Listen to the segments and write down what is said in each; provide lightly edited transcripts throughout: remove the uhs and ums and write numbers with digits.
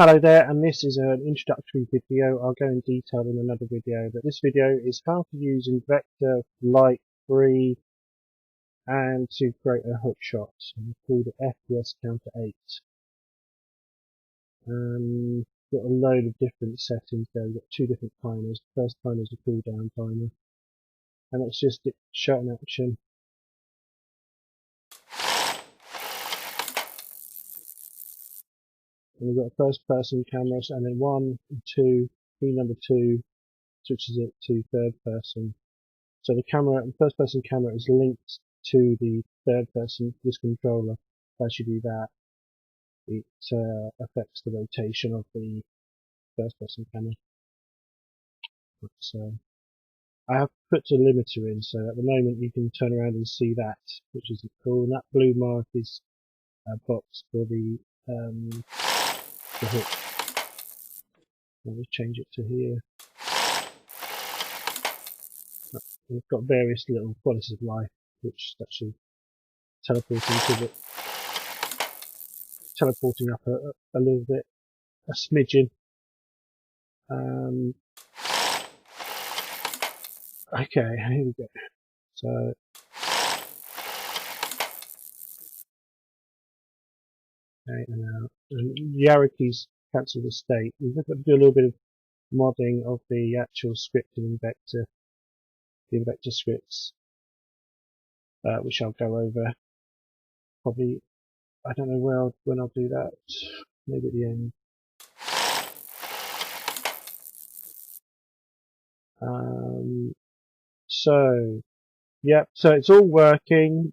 Hello there, and this is an introductory video. I'll go in detail in another video, but this video is how to use invector light free and to create a hookshot. We call it FPS counter 8. Got a load of different settings there. We've got two different timers. The first timer is a cooldown timer, and it's just it shot in action. And we've got a first person camera, and then 1 and 2, key number 2 switches it to third person. So the first person camera is linked to the third person, this controller. As you do that, it affects the rotation of the first person camera. So I have put a limiter in, so at the moment you can turn around and see that, which is cool. And that blue mark is a box for the hook. I'll just change it to here. We've got various little qualities of life, which is actually teleporting up a little bit, a smidgen. Okay, here we go. So okay, now the arrow keys cancel the state. We've got to do a little bit of modding of the actual script in Invector, the Invector scripts, which I'll go over. Probably, I don't know when I'll do that. Maybe at the end. So it's all working.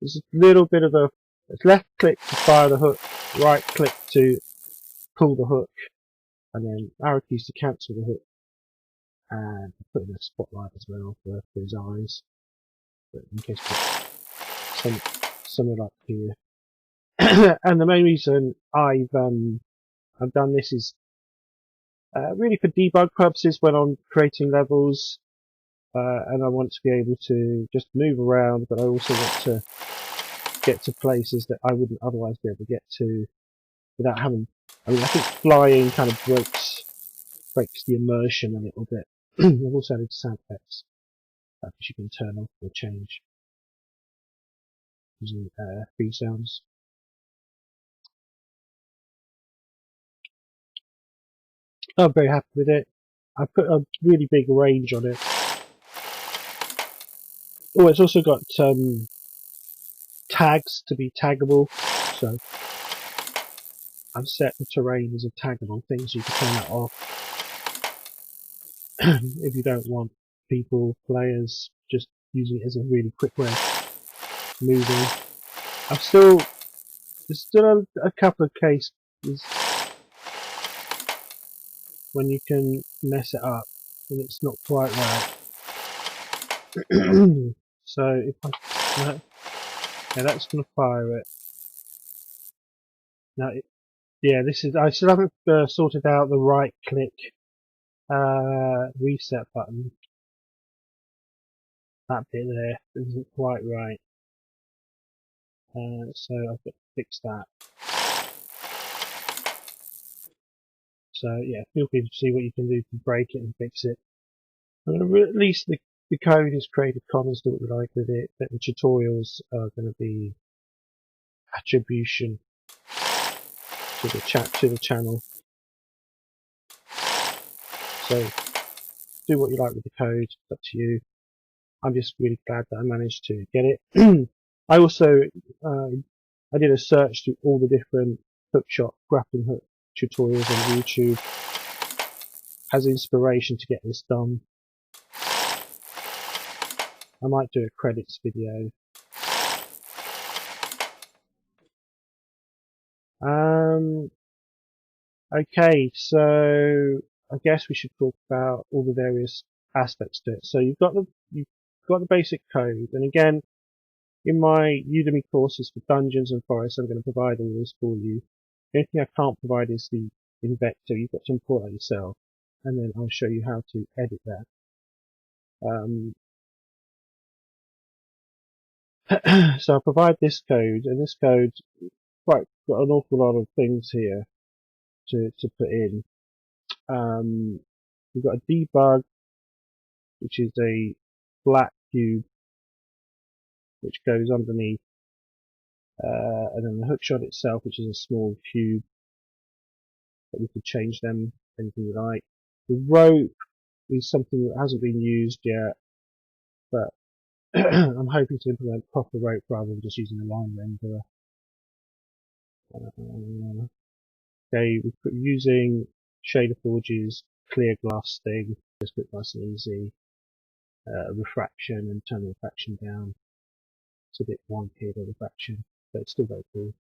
There's a little bit of it's left click to fire the hook, right click to pull the hook, and then arrow keys to cancel the hook. And put in a spotlight as well for his eyes, but in case somewhere like here. And the main reason I've done this is really for debug purposes when I'm creating levels, and I want to be able to just move around, but I also want to get to places that I wouldn't otherwise be able to get to without having. I mean, I think flying kind of breaks the immersion a little bit. I've also added sound effects, which you can turn off or change using free sounds. I'm very happy with it. I put a really big range on it. Oh, it's also got tags to be taggable, so I've set the terrain as a taggable thing, so you can turn that off if you don't want players just using it as a really quick way of moving. There's still a couple of cases when you can mess it up and it's not quite right. So if that's going to fire it. Now, I still haven't sorted out the right click reset button. That bit there isn't quite right. So I've got to fix that. So yeah, feel free to see what you can do to break it and fix it. I'm going to release the code is Creative Commons, do what you like with it, but the tutorials are going to be attribution to the channel. So do what you like with the code, it's up to you. I'm just really glad that I managed to get it. I also I did a search through all the different hookshot grappling hook tutorials on YouTube as inspiration to get this done. I might do a credits video. Okay, so I guess we should talk about all the various aspects to it. So you've got the basic code, and again, in my Udemy courses for Dungeons and Forests, I'm going to provide all this for you. The only thing I can't provide is the invector. You've got to import that yourself, and then I'll show you how to edit that. So I'll provide this code, and this code got an awful lot of things here. to put in. We've got a debug, which is a black cube which goes underneath, and then the hookshot itself, which is a small cube that we could change them anything we like. The rope is something that hasn't been used yet, but I'm hoping to implement proper rope rather than just using a line renderer. Okay, we're using Shader Forge's clear glass thing, just put nice and easy. Refraction and turn the refraction down. It's a bit wonky, the refraction, but it's still very cool.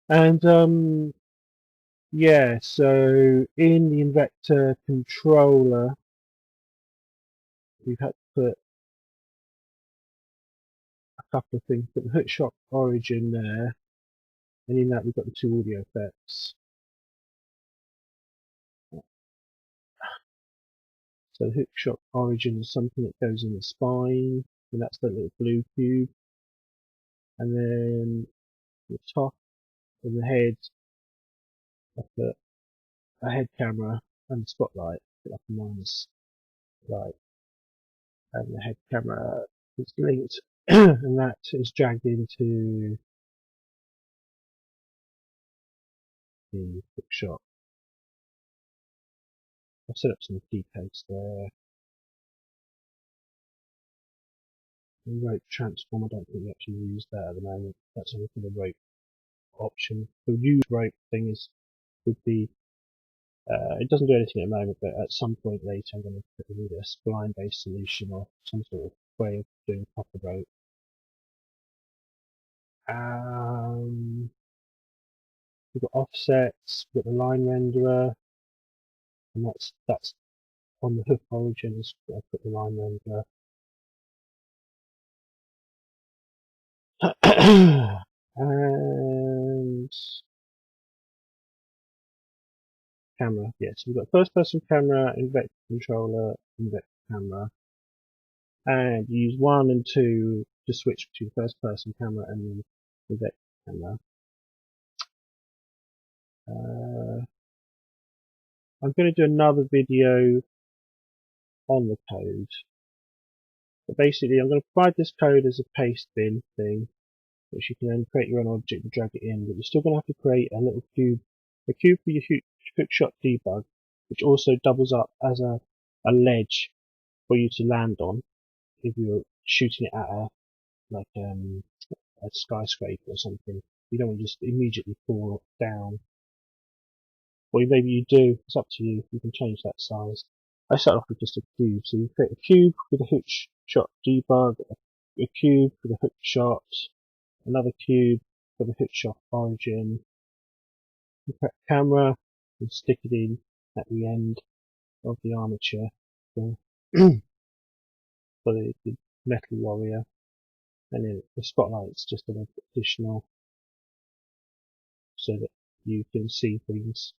And yeah, so in the invector controller, we've had to put a couple of things. Put the Hookshot origin there, and in that we've got the two audio effects. So the Hookshot origin is something that goes in the spine, and that's the little blue cube. And then the top and the head, I put a head camera and the spotlight, like a minus light. And the head camera is linked, and that is dragged into the Hookshot. I've set up some key codes there. The rope transform, I don't think we actually use that at the moment. That's only for the rope option. The use rope thing would be, it doesn't do anything at the moment, but at some point later I'm going to put either a spline based solution or some sort of way of doing proper rope. We've got offsets, we've got the line renderer, and that's on the hook origins. I put the line renderer. And camera, yes, we've got first person camera, invector controller, invector camera, and you use 1 and 2 to switch between first person camera and the invector camera. I'm going to do another video on the code, but basically I'm going to provide this code as a paste bin thing, which you can then create your own object and drag it in, but you're still going to have to create a little cube, a cube for your Hookshot debug, which also doubles up as a ledge for you to land on if you're shooting it at a skyscraper or something. You don't want to just immediately fall down. Or maybe you do, it's up to you, you can change that size. I start off with just a cube, so you create a cube with a Hookshot debug, a cube with a Hookshot, another cube for the Hookshot origin, you create a camera and stick it in at the end of the armature for, for the metal warrior, and then the spotlight's just an additional so that you can see things.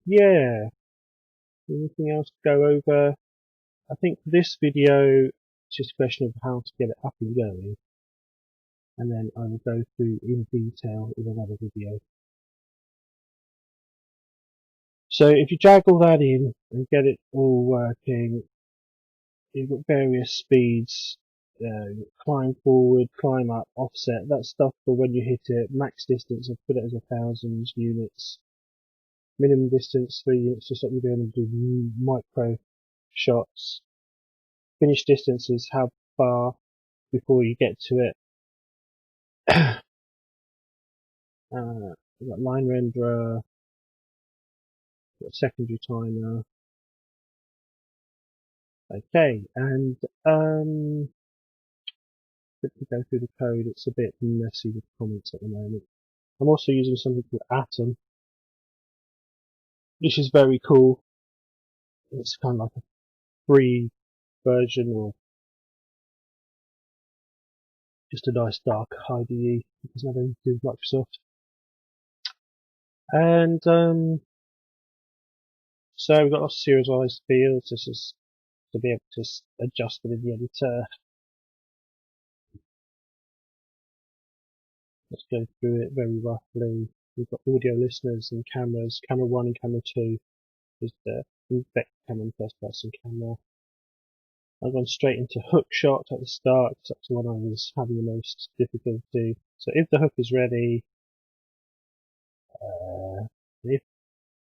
Yeah. Anything else to go over? I think for this video, it's just a question of how to get it up and going, and then I will go through in detail in another video. So if you drag all that in and get it all working, you've got various speeds, climb forward, climb up, offset, that's stuff for when you hit it. Max distance, I've put it as 1,000 units. Minimum distance, 3 units, just like you're going to do micro shots. Finish distance is how far before you get to it. We've got line renderer, got secondary timer. Okay, and quickly go through the code. It's a bit messy with comments at the moment. I'm also using something called Atom, which is very cool. It's kind of like a free version, or just a nice dark IDE. It doesn't have anything to do with Microsoft. And so we've got our serialized fields. This is to be able to adjust it in the editor. Let's go through it very roughly. We've got audio listeners and cameras. Camera 1 and camera 2 is the invector camera and first person camera. I've gone straight into Hookshot at the start because that's the one I was having the most difficulty. So if the hook is ready, if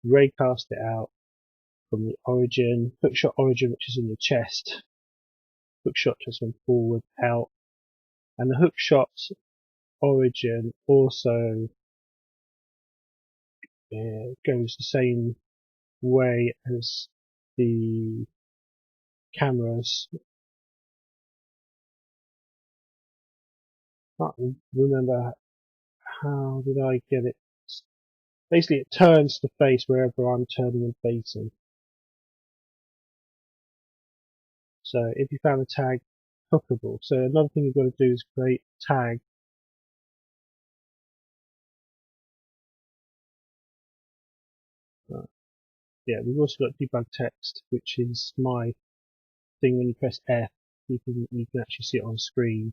raycast it out from the origin, Hookshot origin, which is in your chest, Hookshot just went forward, out, and the Hookshot origin also goes the same way as the cameras. I can't remember how did I get it. Basically, it turns the face wherever I'm turning and facing. So if you found the tag hookable, so another thing you've got to do is create a tag. Yeah, we've also got debug text, which is my thing. When you press F, you can actually see it on screen,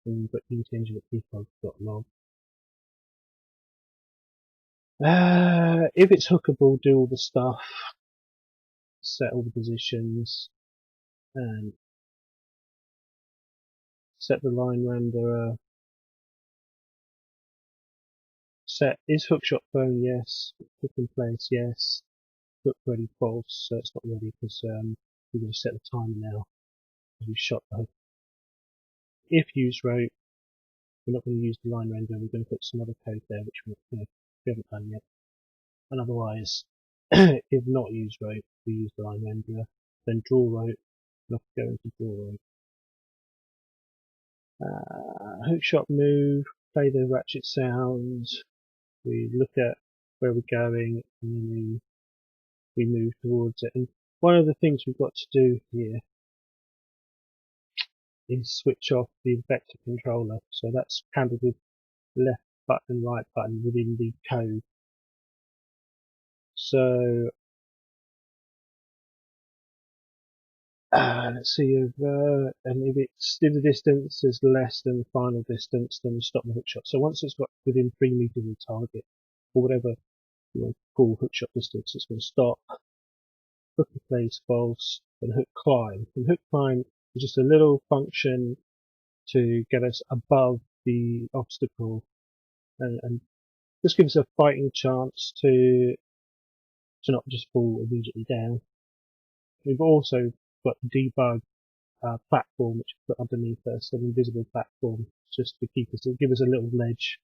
and you've got unit debug.log. If it's hookable, do all the stuff, set all the positions, and set the line renderer. Set is hookshot phone, yes. Hook in place, yes. Hook ready, false. So it's not ready because we're going to set the timer now. We shot the hook. If use rope, we're not going to use the line renderer. We're going to put some other code there, which we haven't done yet. And otherwise, if not use rope, we use the line renderer. Then draw rope. Not go into draw rope. Hookshot move. Play the ratchet sounds. We look at where we're going, and then we move towards it. And one of the things we've got to do here is switch off the invector controller. So that's handled with left button, right button within the code. So let's see if if the distance is less than the final distance, then we stop the hookshot. So once it's got within 3 meters of the target, or whatever you want to call hookshot distance, it's going to stop. Hook in place, false, and hook climb. And hook climb is just a little function to get us above the obstacle, and this gives us a fighting chance to not just fall immediately down. We've also got the debug platform, which we put underneath us, an invisible platform, just to give us a little ledge.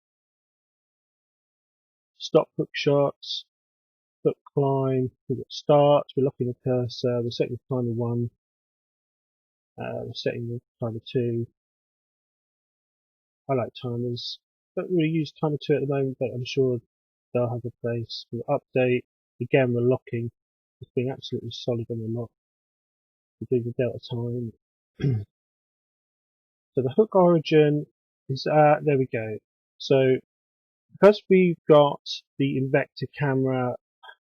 Stop hook shots, hook climb, we've got start, we're locking the cursor, we're setting the timer 1, we're setting the timer 2. I like timers. Don't really use timer 2 at the moment, but I'm sure they'll have a place. We'll update. Again, we're locking. It's being absolutely solid on the lock. We're doing the delta time. So the hook origin is, there we go. So because we've got the invector camera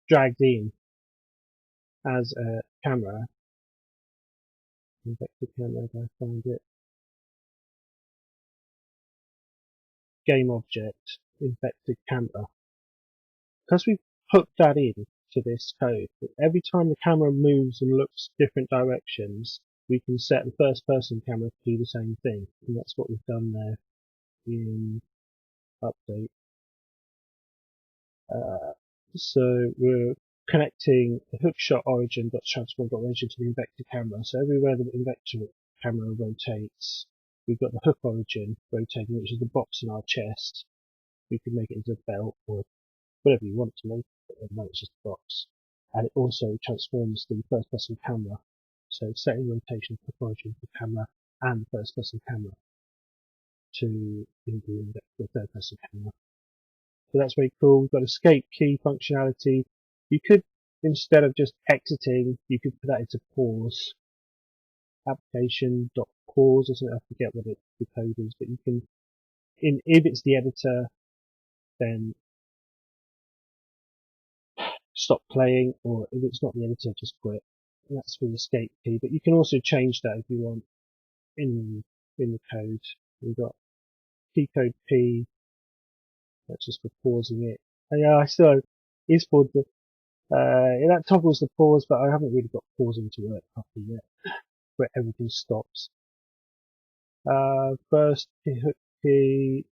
dragged in as a camera, invector camera, if I find it, game object, invector camera. Because we've hooked that in to this code, every time the camera moves and looks different directions, we can set the first person camera to do the same thing. And that's what we've done there in update. So we're connecting the hookshot origin.transform.origin to the invector camera. So everywhere the invector camera rotates, we've got the hook origin rotating, which is the box in our chest. We can make it into a belt or whatever you want to make, but at the moment it's just a box. And it also transforms the first person camera. So setting rotation of the origin of the camera and the first person camera to the third person camera. So that's very cool. We've got escape key functionality. You could, instead of just exiting, you could put that into pause. Application.pause or something, I forget what the code is, but you can, if it's the editor, then stop playing, or if it's not the editor, just quit. and that's the escape key. But you can also change that if you want in the code. We've got key code P, that's just for pausing it. And yeah, so it's for the that toggles the pause, but I haven't really got pausing to work properly yet, where everything stops. First hook key,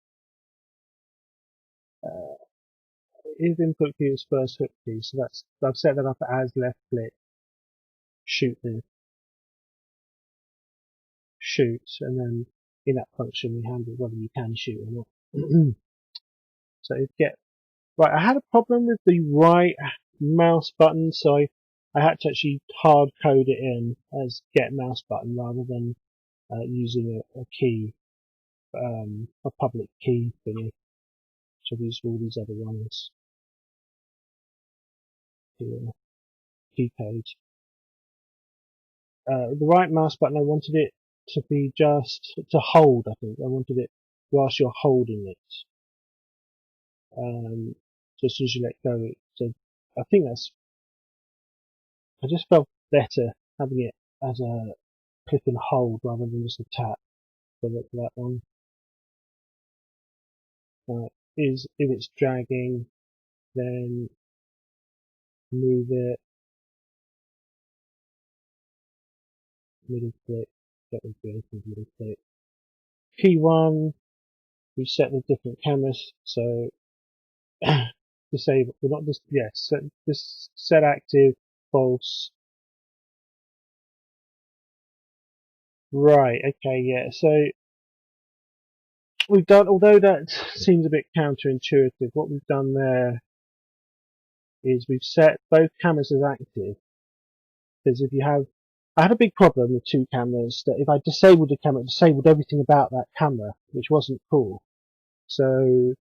if input key is first hook key, so that's, I've set that up as left click, shoot, and then in that function we handle whether you can shoot or not. So right, I had a problem with the right mouse button, so I had to actually hard code it in as get mouse button rather than using a key, a public key thingy. So I've used all these other ones here, key code. The right mouse button, I wanted it to be just to hold, I think. I wanted it whilst you're holding it. So as soon as you let go, so I think I just felt better having it as a click and hold rather than just a tap for that one. If it's dragging, then move it, middle click, that would be anything middle click. Key 1, we set the different cameras, so disable, we're not just, yes, so this set active, false. Right, okay, yeah, so we've done, although that seems a bit counterintuitive, what we've done there is we've set both cameras as active, because if you have, I had a big problem with two cameras, that if I disabled the camera, it disabled everything about that camera, which wasn't cool. So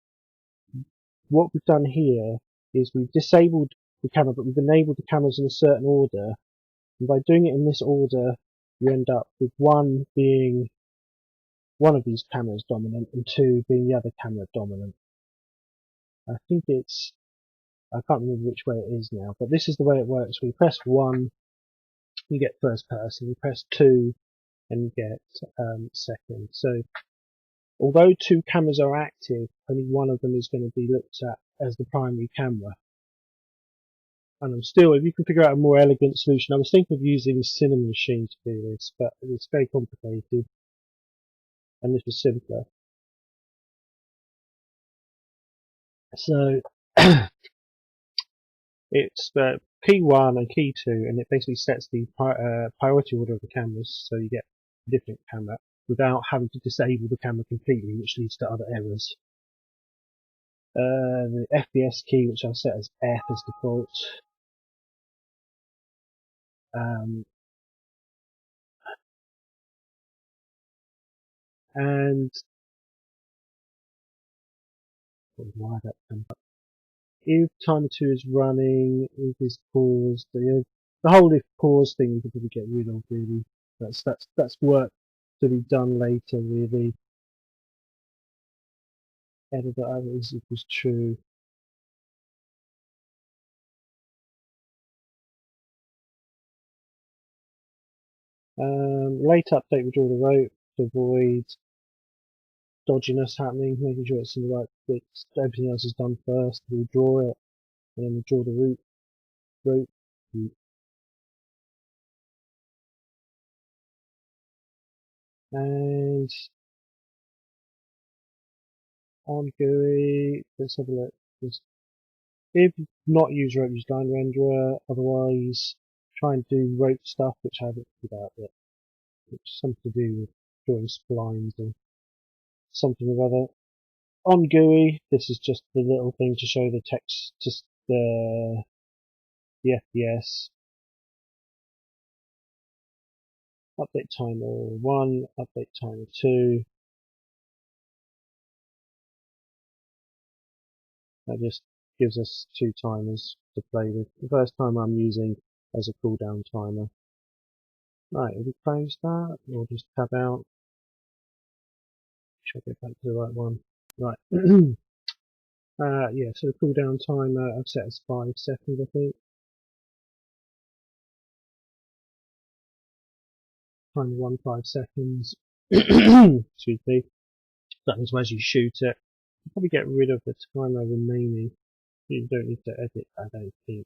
what we've done here is we've disabled the camera, but we've enabled the cameras in a certain order, and by doing it in this order, you end up with one being one of these cameras dominant, and two being the other camera dominant. I think I can't remember which way it is now, but this is the way it works. We press 1, you get first person, you press 2, and you get second. So although two cameras are active, only one of them is going to be looked at as the primary camera. And I'm still, if you can figure out a more elegant solution, I was thinking of using Cinnamon Machine to do this, but it's very complicated, and this was simpler. So it's key 1 and key 2, and it basically sets the priority order of the cameras, so you get a different camera without having to disable the camera completely, which leads to other errors. The FPS key, which I've set as F as default. And why that come up? If timer 2 is running, if it's paused, the whole if pause thing you could probably get rid of really. That's work to be done later really. Editor is equals true. Late update we draw the rope to avoid dodginess happening, making sure it's in the right bits. Everything else is done first. We draw it, and then we draw the rope. And on GUI, let's have a look. If not use rope, use line renderer. Otherwise, try and do rope stuff, which I haven't figured out yet. Which is something to do with drawing splines or something or other. On GUI, this is just the little thing to show the text, just the FPS. Update timer 1, update timer 2. That just gives us 2 timers to play with. The first timer I'm using as a cooldown timer. Right, have we closed that? Or just tab out? Should I get back to the right one? Right. Yeah, so the cooldown timer I've set as 5 seconds, I think. timer 1 5 seconds. Excuse me. That is as you shoot it. You probably get rid of the timer remaining. You don't need to edit, I don't think.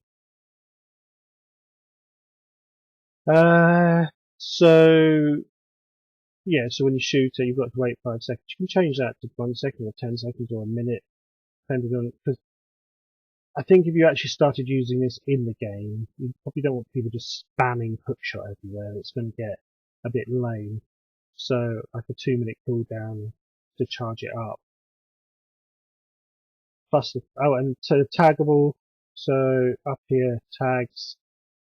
So yeah, so when you shoot it, you've got to wait 5 seconds. You can change that to 1 second or 10 seconds or a minute, depending on, because I think if you actually started using this in the game, you probably don't want people just spamming Hookshot everywhere. It's going to get a bit lame. So like a 2 minute cooldown to charge it up. Plus, oh, and so taggable. So up here, tags,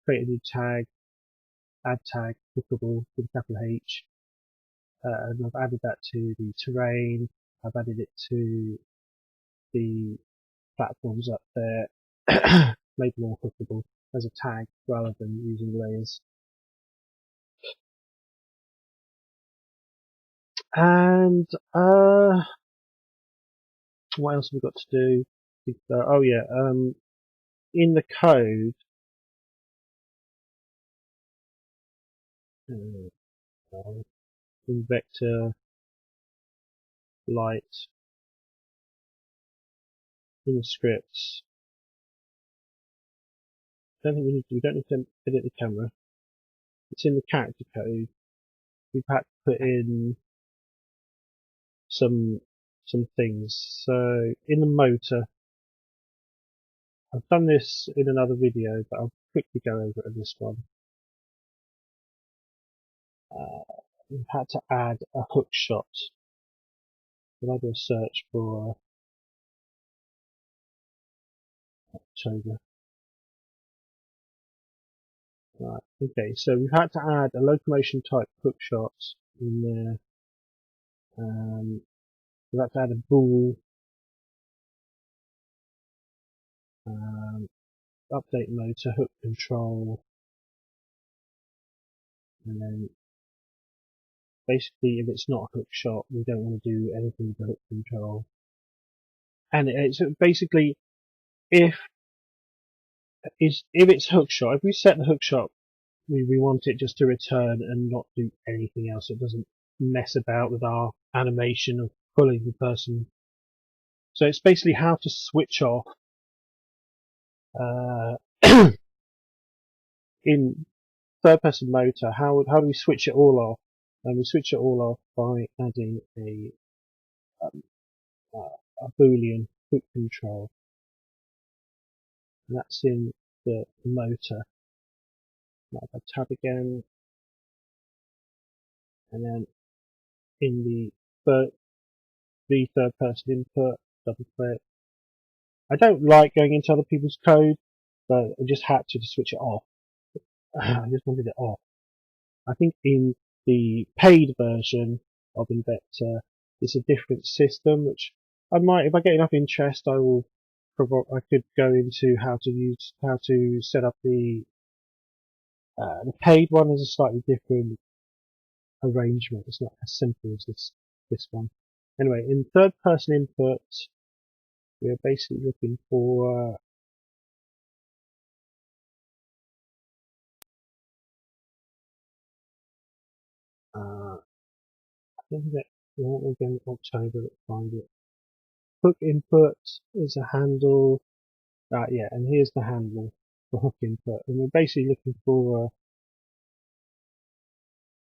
create a new tag, add tag, hookable with a capital H. And I've added that to the terrain. I've added it to the platforms up there. Made more hookable as a tag rather than using layers. And what else have we got to do? Oh yeah, in the code, invector, light, in the scripts. I don't think we don't need to edit the camera. It's in the character code. We've had to put in some things. So in the motor, I've done this in another video, but I'll quickly go over it in this one. We've had to add a hook shot. When I do a search for October. Right, okay, so we've had to add a locomotion type hook shot in there. We've had to add a bool. Update motor, hook control, and then basically if it's not a hook shot, we don't want to do anything with the hook control. And it's basically if it's hook shot, if we set the hook shot, we want it just to return and not do anything else. It doesn't mess about with our animation of pulling the person. So it's basically how to switch off in third person motor. How do we switch it all off? And we switch it all off by adding a boolean hook control. And that's in the motor. Now if I tab again, and then in the third person input, double click. I don't like going into other people's code, but I just had to switch it off. I just wanted it off. I think in the paid version of Invector, it's a different system, which I might, if I get enough interest, I could go into how to set up the paid one is a slightly different arrangement. It's not as simple as this one. Anyway, in third person input, we're basically looking for I think that we're going to October, let's find it. Hook input is a handle. Yeah, and here's the handle for hook input. And we're basically looking for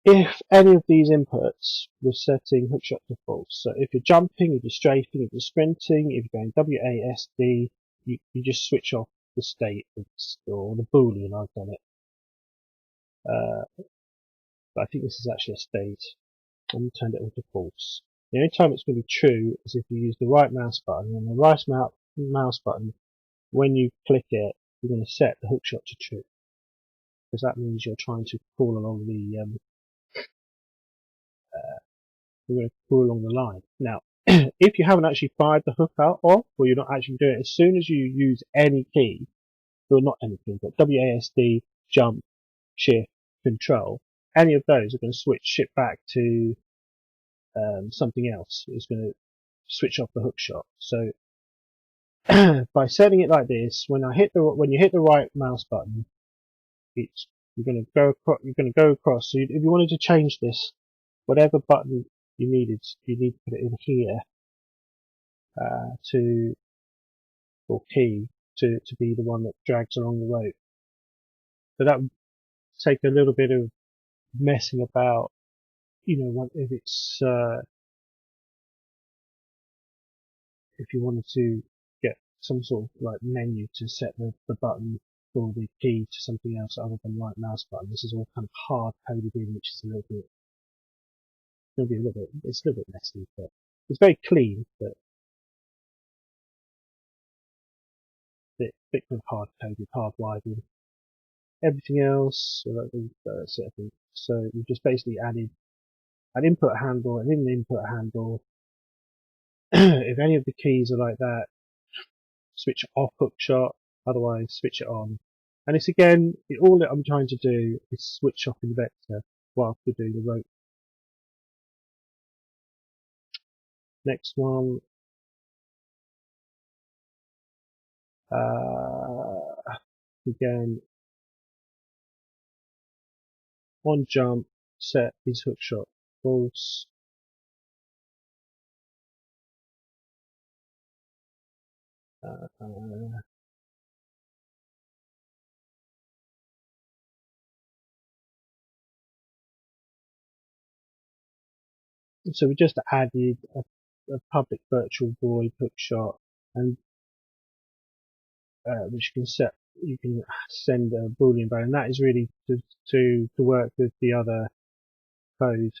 if any of these inputs were setting hookshot to false. So if you're jumping, if you're strafing, if you're sprinting, if you're going WASD, you just switch off the state or the boolean. I've done it. But I think this is actually a state. And turned it into false. The only time it's going to be true is if you use the right mouse button. And the right mouse button, when you click it, you're going to set the hookshot to true. Because that means you're trying to crawl along the line. Now, if you haven't actually fired the hook out off, or you're not actually doing it, as soon as you use any key, well not any key, but WASD, jump, shift, control, any of those are going to switch it back to something else. It's going to switch off the hook shot. So by setting it like this, when you hit the right mouse button, you're going to go across. You're going to go across. So if you wanted to change this, whatever button you need to put it in here or key to be the one that drags along the rope. So that would take a little bit of messing about. If it's if you wanted to get some sort of like menu to set the button or the key to something else other than right mouse button. This is all kind of hard coded in, which is it's a little bit messy, but it's very clean, but a bit kind of hard coded, hard wired in. Everything else, that's it, I think. So we've just basically added an input handle and in the input handle, if any of the keys are like that, switch off Hookshot, otherwise switch it on. And it's again, all that I'm trying to do is switch off invector whilst we're doing the rope. Next one, again, on jump, set is Hookshot false. So we just added a public virtual void Hookshot, and which you can send a boolean value, and that is really to work with the other code.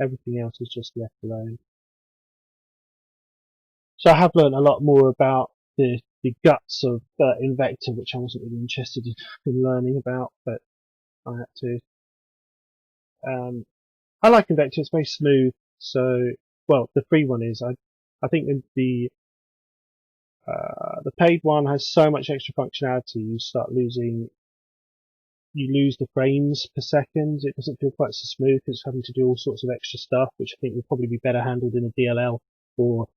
Everything else is just left alone. So I have learned a lot more about the guts of invector, which I wasn't really interested in learning about, but I had to. I like invector; it's very smooth. So, well, the free one is. I think the paid one has so much extra functionality. You lose the frames per second. It doesn't feel quite so smooth. It's having to do all sorts of extra stuff, which I think would probably be better handled in a DLL or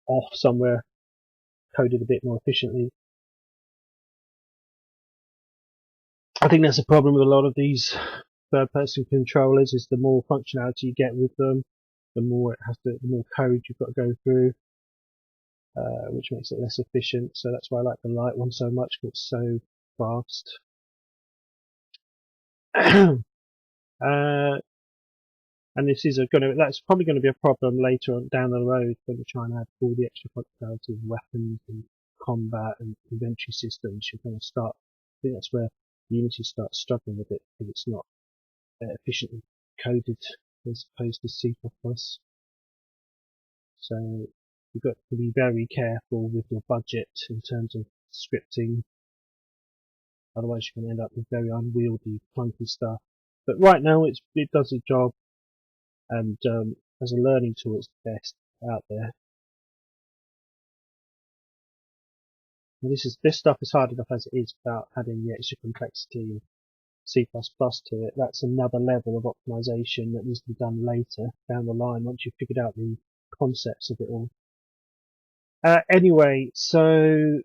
off somewhere, coded a bit more efficiently. I think that's a problem with a lot of these third-person controllers. Is the more functionality you get with them, the more code you've got to go through, which makes it less efficient. So that's why I like the light one so much, because it's so fast. And that's probably going to be a problem later on down the road when we try and add all the extra functionality of weapons and combat and inventory systems. You're going to start. I think that's where Unity starts struggling a bit because it's not efficiently coded as opposed to C++. So you've got to be very careful with your budget in terms of scripting. Otherwise, you're going to end up with very unwieldy, clunky stuff. But right now, it does its job, and as a learning tool, it's the best out there. And this stuff is hard enough as it is without adding the extra complexity of C++ to it. That's another level of optimization that needs to be done later down the line once you've figured out the concepts of it all. Anyway, so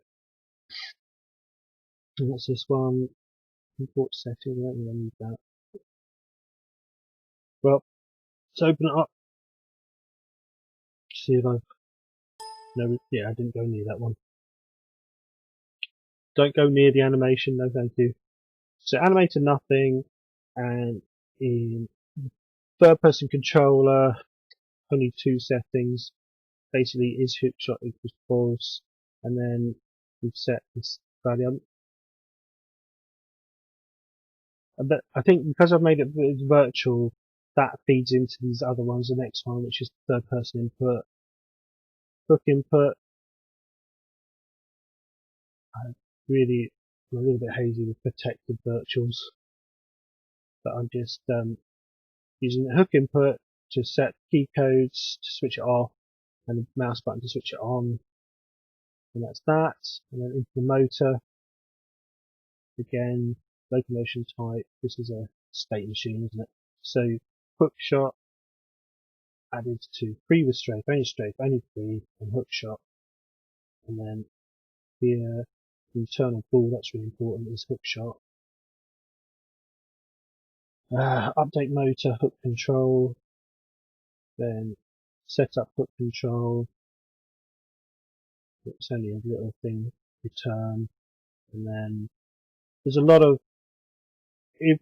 what's this one? Import setting. I don't really need that. Well, let's open it up. See if I've no. Yeah, I didn't go near that one. Don't go near the animation. No, thank you. So animator nothing, and in third-person controller, only two settings. Basically, is hookshot equals false, and then we've set this value. But I think because I've made it virtual, that feeds into these other ones. The next one, which is third-person input, hook input. I'm a little bit hazy with protected virtuals, but I'm just using the hook input to set key codes to switch it off, and the mouse button to switch it on, and that's that. And then into the motor, again, locomotion type. This is a state machine, isn't it? So Hookshot added to free with strafe, only free, and Hookshot, and then here internal pull, that's really important, is Hookshot. Update motor, hook control, then set up hook control. It's only a little thing, return, and then there's a lot of, if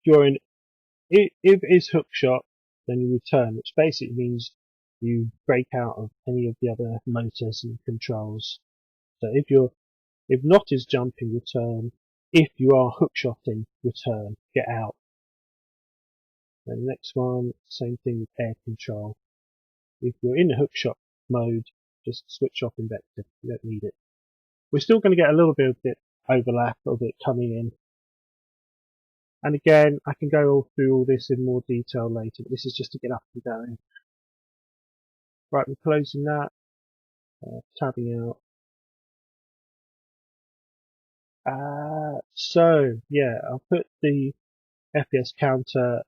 it's Hookshot, then you return, which basically means you break out of any of the other motors and controls. So if not is jumping, return. If you are hookshotting, return, get out. Then the next one, same thing with air control. If you're in the hookshot mode, just switch off invector. You don't need it. We're still going to get a little bit of overlap of it coming in. And again, I can go through all this in more detail later, but this is just to get up and going. Right, we're closing that, tabbing out. So, yeah, I'll put the FPS counter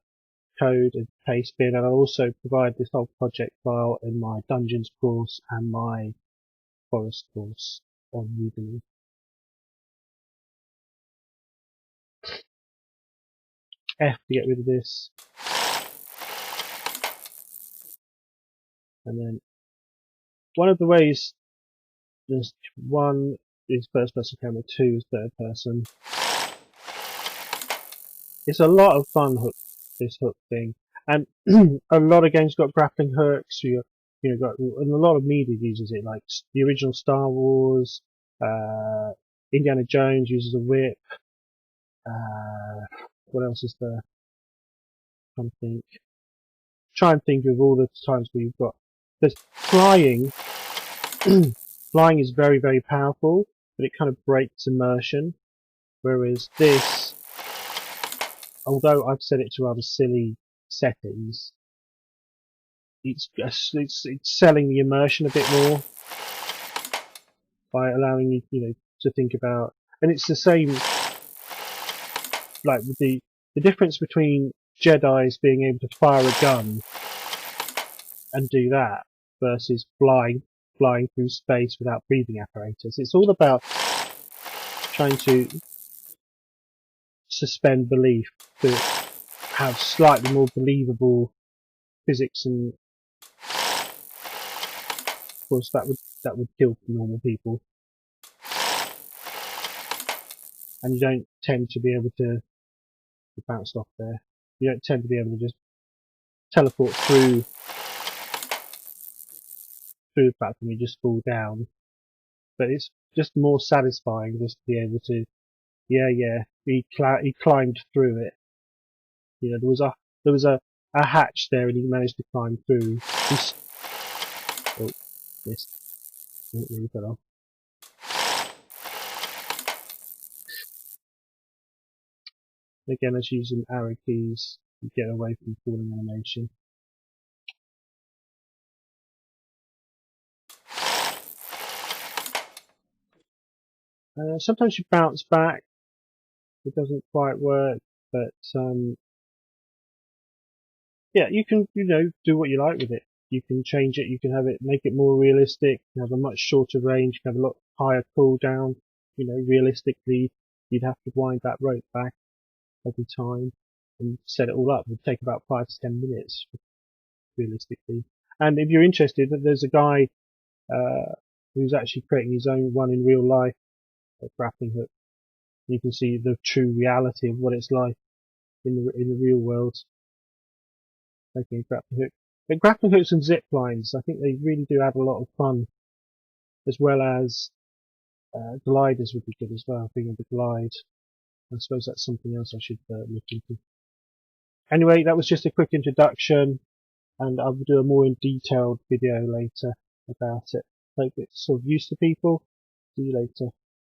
code and paste bin, and I'll also provide this whole project file in my Dungeons course and my Forest course on Udemy. F to get rid of this. And then one of the ways, there's one is first person camera, two is third person. It's a lot of fun, this hook thing, and a lot of games got grappling hooks. And a lot of media uses it, like the original Star Wars, Indiana Jones uses a whip. What else is there? Try and think of all the times where you've got. There's flying. Flying is very, very powerful, but it kind of breaks immersion. Whereas this, although I've set it to rather silly settings, it's selling the immersion a bit more by allowing you to think about, and it's the same, like with the difference between Jedis being able to fire a gun and do that versus flying through space without breathing apparatus. It's all about trying to suspend belief to have slightly more believable physics, and of course that would kill normal people. And you don't tend to be able to bounce off there. You don't tend to be able to just teleport through the platform, you just fall down. But it's just more satisfying just to be able to, he climbed through it. There was a hatch there and he managed to climb through. Oh, missed. Really fell off. Again, as using arrow keys, you get away from falling animation. Sometimes you bounce back. It doesn't quite work, but yeah, you can do what you like with it. You can change it. You can make it more realistic. You have a much shorter range. You can have a lot higher cooldown. Realistically, you'd have to wind that rope back every time and set it all up. It would take about 5 to 10 minutes, realistically. And if you're interested, there's a guy who's actually creating his own one in real life, a grappling hook. You can see the true reality of what it's like in the real world. Making a grappling hook. But grappling hooks and zip lines, I think they really do add a lot of fun, as well as gliders would be good as well, being able to glide. I suppose that's something else I should look into. Anyway, that was just a quick introduction, and I will do a more detailed video later about it. Hope it's sort of used to people. See you later.